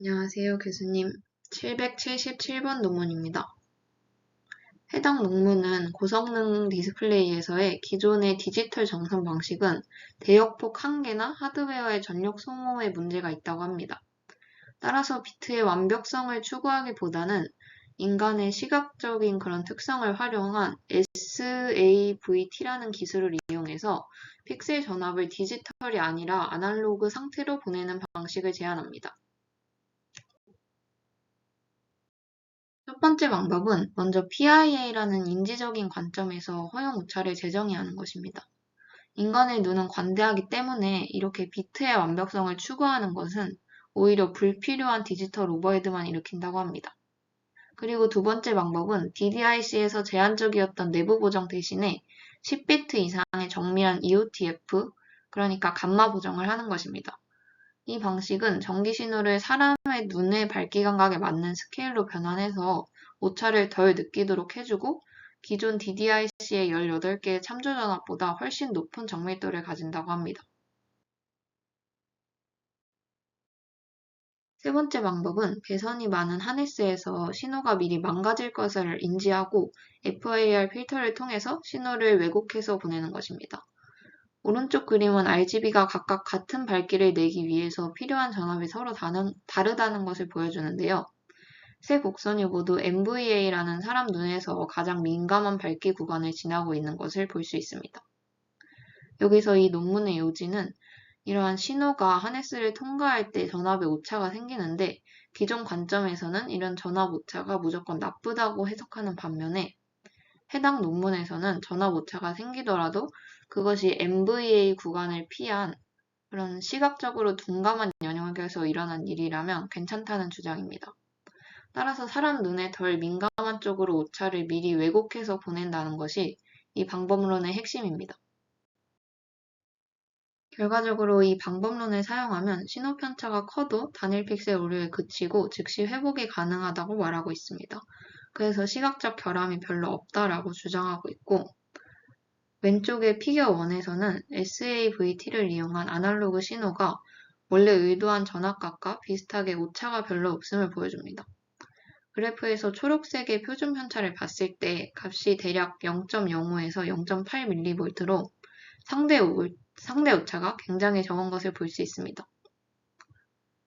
안녕하세요, 교수님. 777번 논문입니다. 해당 논문은 고성능 디스플레이에서의 기존의 디지털 정산 방식은 대역폭 한계나 하드웨어의 전력 소모에 문제가 있다고 합니다. 따라서 비트의 완벽성을 추구하기보다는 인간의 시각적인 그런 특성을 활용한 SAVT라는 기술을 이용해서 픽셀 전압을 디지털이 아니라 아날로그 상태로 보내는 방식을 제안합니다. 첫 번째 방법은 먼저 PIA라는 인지적인 관점에서 허용 오차를 재정의하는 것입니다. 인간의 눈은 관대하기 때문에 이렇게 비트의 완벽성을 추구하는 것은 오히려 불필요한 디지털 오버헤드만 일으킨다고 합니다. 그리고 두 번째 방법은 DDIC에서 제한적이었던 내부 보정 대신에 10비트 이상의 정밀한 EOTF, 그러니까 감마 보정을 하는 것입니다. 이 방식은 전기 신호를 사람의 눈의 밝기 감각에 맞는 스케일로 변환해서 오차를 덜 느끼도록 해주고 기존 DDIC의 18개의 참조 전압보다 훨씬 높은 정밀도를 가진다고 합니다. 세 번째 방법은 배선이 많은 하네스에서 신호가 미리 망가질 것을 인지하고 FIR 필터를 통해서 신호를 왜곡해서 보내는 것입니다. 오른쪽 그림은 RGB가 각각 같은 밝기를 내기 위해서 필요한 전압이 서로 다르다는 것을 보여주는데요. 세 곡선이 모두 NVA라는 사람 눈에서 가장 민감한 밝기 구간을 지나고 있는 것을 볼 수 있습니다. 여기서 이 논문의 요지는 이러한 신호가 하네스를 통과할 때 전압의 오차가 생기는데 기존 관점에서는 이런 전압 오차가 무조건 나쁘다고 해석하는 반면에 해당 논문에서는 전압 오차가 생기더라도 그것이 NVA 구간을 피한 그런 시각적으로 둔감한 영역에서 일어난 일이라면 괜찮다는 주장입니다. 따라서 사람 눈에 덜 민감한 쪽으로 오차를 미리 왜곡해서 보낸다는 것이 이 방법론의 핵심입니다. 결과적으로 이 방법론을 사용하면 신호 편차가 커도 단일 픽셀 오류에 그치고 즉시 회복이 가능하다고 말하고 있습니다. 그래서 시각적 결함이 별로 없다라고 주장하고 있고 왼쪽의 피겨 1에서는 SAVT를 이용한 아날로그 신호가 원래 의도한 전압값과 비슷하게 오차가 별로 없음을 보여줍니다. 그래프에서 초록색의 표준 편차를 봤을 때 값이 대략 0.05에서 0.8mV로 상대 오차가 굉장히 적은 것을 볼 수 있습니다.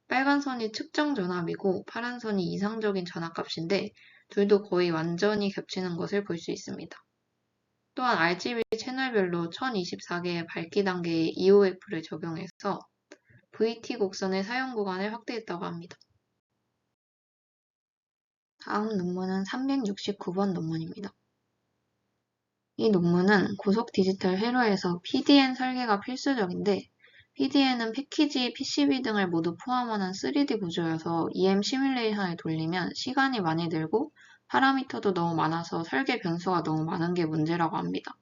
빨간 선이 측정 전압이고 파란 선이 이상적인 전압값인데 둘도 거의 완전히 겹치는 것을 볼 수 있습니다. 또한 RGB 채널별로 1024개의 밝기 단계의 EOF를 적용해서 VT 곡선의 사용 구간을 확대했다고 합니다. 다음 논문은 369번 논문입니다. 이 논문은 고속 디지털 회로에서 PDN 설계가 필수적인데 PDN은 패키지, PCB 등을 모두 포함하는 3D 구조여서 EM 시뮬레이션을 돌리면 시간이 많이 들고 파라미터도 너무 많아서 설계 변수가 너무 많은 게 문제라고 합니다.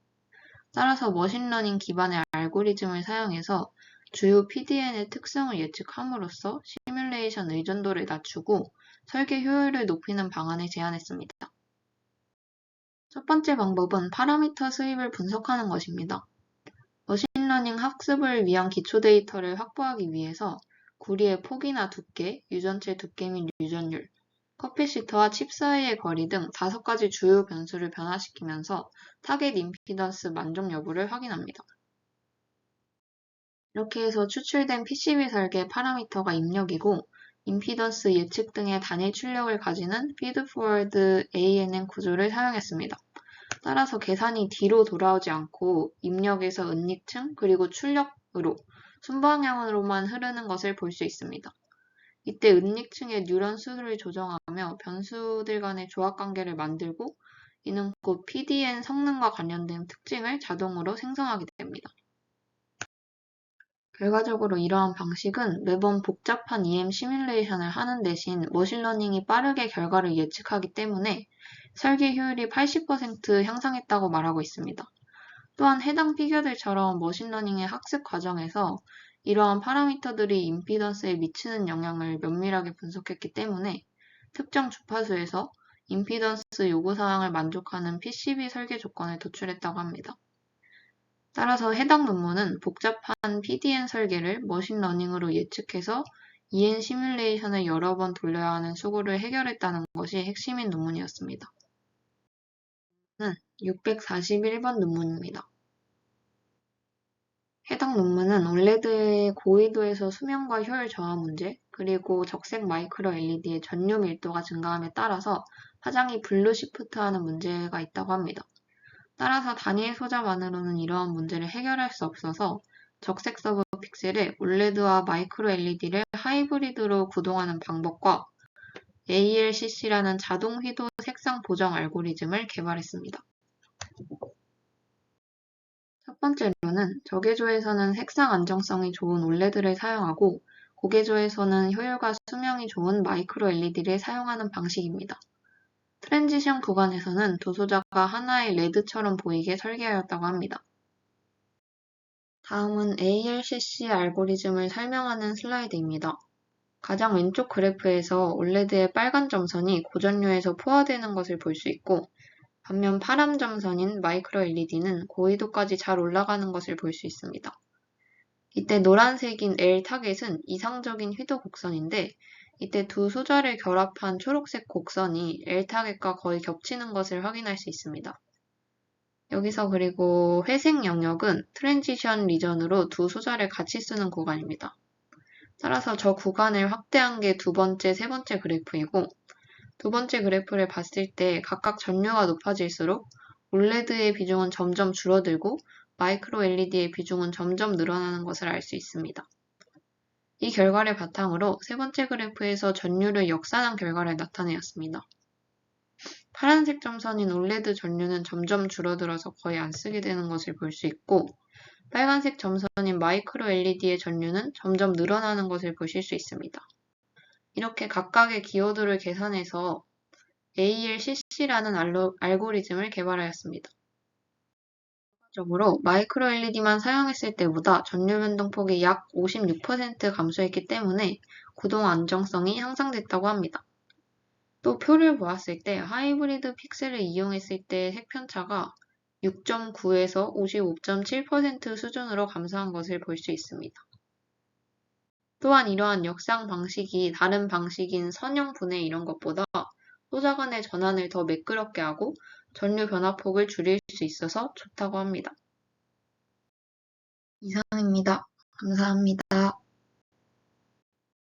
따라서 머신러닝 기반의 알고리즘을 사용해서 주요 PDN의 특성을 예측함으로써 시뮬레이션 의존도를 낮추고 설계 효율을 높이는 방안을 제안했습니다. 첫 번째 방법은 파라미터 수입을 분석하는 것입니다. 머신러닝 학습을 위한 기초 데이터를 확보하기 위해서 구리의 폭이나 두께, 유전체 두께 및 유전율, 커피시터와 칩 사이의 거리 등 5가지 주요 변수를 변화시키면서 타겟 임피던스 만족 여부를 확인합니다. 이렇게 해서 추출된 PCB 설계 파라미터가 입력이고 임피던스 예측 등의 단일 출력을 가지는 피드포워드 ANN 구조를 사용했습니다. 따라서 계산이 뒤로 돌아오지 않고 입력에서 은닉층 그리고 출력으로 순방향으로만 흐르는 것을 볼 수 있습니다. 이때 은닉층의 뉴런 수를 조정하며 변수들 간의 조합관계를 만들고 이는 곧 PDN 성능과 관련된 특징을 자동으로 생성하게 됩니다. 결과적으로 이러한 방식은 매번 복잡한 EM 시뮬레이션을 하는 대신 머신러닝이 빠르게 결과를 예측하기 때문에 설계 효율이 80% 향상했다고 말하고 있습니다. 또한 해당 피겨들처럼 머신러닝의 학습 과정에서 이러한 파라미터들이 임피던스에 미치는 영향을 면밀하게 분석했기 때문에 특정 주파수에서 임피던스 요구사항을 만족하는 PCB 설계 조건을 도출했다고 합니다. 따라서 해당 논문은 복잡한 PDN 설계를 머신러닝으로 예측해서 EN 시뮬레이션을 여러 번 돌려야 하는 수고를 해결했다는 것이 핵심인 논문이었습니다. 는 641번 논문입니다. 해당 논문은 올레드의 고위도에서 수명과 효율 저하 문제, 그리고 적색 마이크로 LED의 전류 밀도가 증가함에 따라서 화장이 블루 시프트하는 문제가 있다고 합니다. 따라서 다니엘 소자만으로는 이러한 문제를 해결할 수 없어서 적색 서브 픽셀에 올레드와 마이크로 LED를 하이브리드로 구동하는 방법과 ALCC라는 자동 휘도 색상 보정 알고리즘을 개발했습니다. 첫 번째로는 저개조에서는 색상 안정성이 좋은 올레드를 사용하고 고개조에서는 효율과 수명이 좋은 마이크로 LED를 사용하는 방식입니다. 트랜지션 구간에서는 두 소자가 하나의 레드처럼 보이게 설계하였다고 합니다. 다음은 ALCC 알고리즘을 설명하는 슬라이드입니다. 가장 왼쪽 그래프에서 올레드의 빨간 점선이 고전류에서 포화되는 것을 볼 수 있고, 반면 파란 점선인 마이크로 LED는 고위도까지 잘 올라가는 것을 볼 수 있습니다. 이때 노란색인 L 타겟은 이상적인 휘도 곡선인데, 이때 두 소자를 결합한 초록색 곡선이 L 타겟과 거의 겹치는 것을 확인할 수 있습니다. 여기서 그리고 회색 영역은 트랜지션 리전으로 두 소자를 같이 쓰는 구간입니다. 따라서 저 구간을 확대한 게 두 번째, 세 번째 그래프이고, 두 번째 그래프를 봤을 때 각각 전류가 높아질수록 올레드의 비중은 점점 줄어들고 마이크로 LED의 비중은 점점 늘어나는 것을 알 수 있습니다. 이 결과를 바탕으로 세 번째 그래프에서 전류를 역산한 결과를 나타내었습니다. 파란색 점선인 올레드 전류는 점점 줄어들어서 거의 안 쓰게 되는 것을 볼 수 있고, 빨간색 점선인 마이크로 LED의 전류는 점점 늘어나는 것을 보실 수 있습니다. 이렇게 각각의 기여도를 계산해서 ALCC라는 알고리즘을 개발하였습니다. 결과적으로 마이크로 LED만 사용했을 때보다 전류 변동폭이 약 56% 감소했기 때문에 구동 안정성이 향상됐다고 합니다. 또 표를 보았을 때 하이브리드 픽셀을 이용했을 때 색편차가 6.9에서 55.7% 수준으로 감소한 것을 볼 수 있습니다. 또한 이러한 역상 방식이 다른 방식인 선형 분해 이런 것보다 소자 간의 전환을 더 매끄럽게 하고 전류 변화폭을 줄일 수 있어서 좋다고 합니다. 이상입니다. 감사합니다.